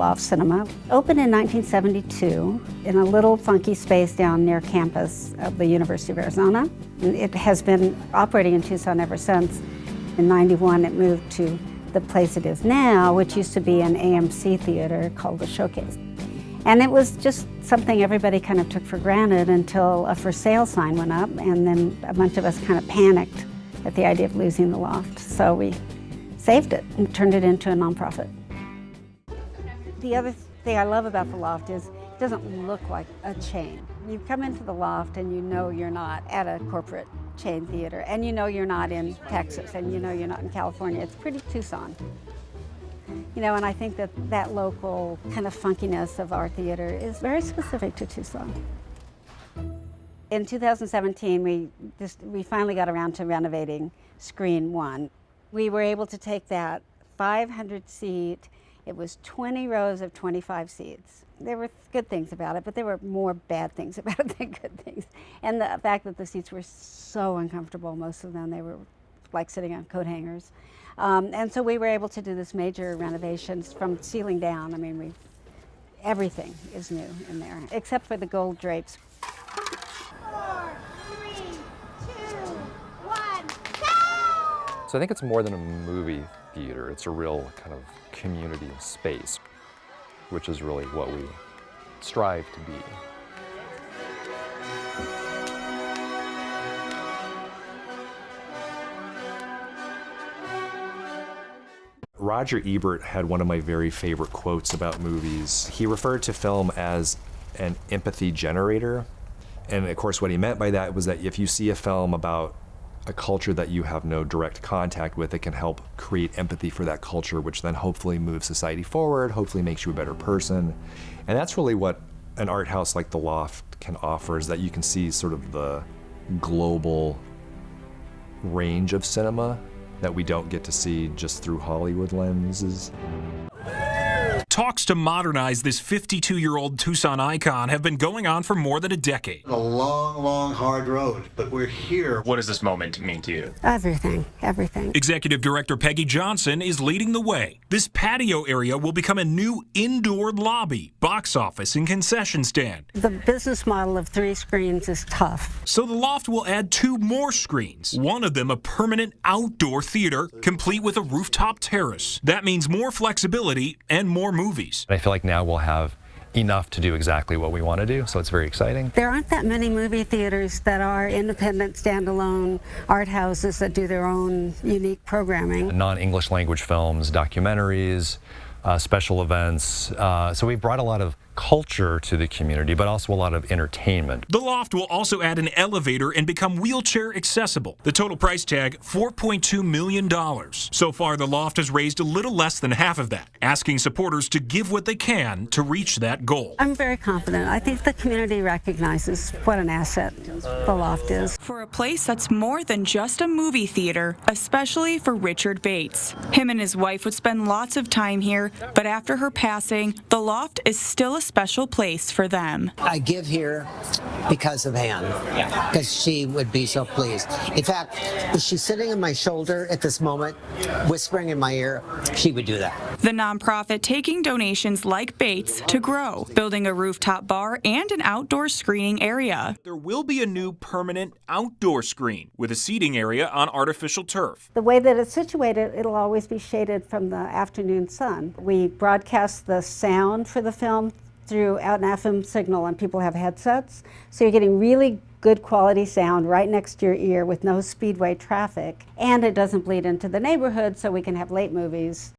Loft Cinema. Opened in 1972 in a little funky space down near campus of the University of Arizona. It has been operating in Tucson ever since. In '91, it moved to the place it is now, which used to be an AMC theater called the Showcase. And it was just something everybody kind of took for granted until a for sale sign went up, and then a bunch of us kind of panicked at the idea of losing the loft. So we saved it and turned it into a nonprofit. The other thing I love about the loft is it doesn't look like a chain. You come into the loft and you know you're not at a corporate chain theater, and you know you're not in Texas, and you know you're not in California. It's pretty Tucson. You know, and I think that that local kind of funkiness of our theater is very specific to Tucson. In 2017, we finally got around to renovating Screen 1. We were able to take that 500-seat, it was 20 rows of 25 seats. There were good things about it, but there were more bad things about it than good things. And the fact that the seats were so uncomfortable, most of them, they were like sitting on coat hangers. And so we were able to do this major renovations from ceiling down. I mean, everything is new in there, except for the gold drapes. 4, 3, 2, 1, go! So I think it's more than a movie theater. It's a real kind of community space, which is really what we strive to be. Roger Ebert had one of my very favorite quotes about movies. He referred to film as an empathy generator. And of course what he meant by that was that if you see a film about a culture that you have no direct contact with, it can help create empathy for that culture, which then hopefully moves society forward, hopefully makes you a better person. And that's really what an art house like the Loft can offer, is that you can see sort of the global range of cinema that we don't get to see just through Hollywood lenses. Talks to modernize this 52-year-old Tucson icon have been going on for more than a decade. A long, long, hard road, but we're here. What does this moment mean to you? Everything, everything. Executive Director Peggy Johnson is leading the way. This patio area will become a new indoor lobby, box office, and concession stand. The business model of 3 screens is tough. So the Loft will add 2 more screens, one of them a permanent outdoor theater, complete with a rooftop terrace. That means more flexibility and more movies. I feel like now we'll have enough to do exactly what we want to do, so it's very exciting. There aren't that many movie theaters that are independent, standalone art houses that do their own unique programming. Non-English language films, documentaries, special events. So we've brought a lot of culture to the community, but also a lot of entertainment. The Loft will also add an elevator and become wheelchair accessible. The total price tag, $4.2 million. So far, the Loft has raised a little less than half of that, asking supporters to give what they can to reach that goal. I'm very confident. I think the community recognizes what an asset the Loft is. For a place that's more than just a movie theater, especially for Richard Bates. Him and his wife would spend lots of time here, but after her passing, the Loft is still a special place for them. I give here because of Anne, because she would be so pleased. In fact, if she's sitting on my shoulder at this moment, whispering in my ear, she would do that. The nonprofit taking donations like Bates to grow, building a rooftop bar and an outdoor screening area. There will be a new permanent outdoor screen with a seating area on artificial turf. The way that it's situated, it'll always be shaded from the afternoon sun. We broadcast the sound for the film through an FM signal, and people have headsets. So you're getting really good quality sound right next to your ear with no speedway traffic. And it doesn't bleed into the neighborhood, so we can have late movies.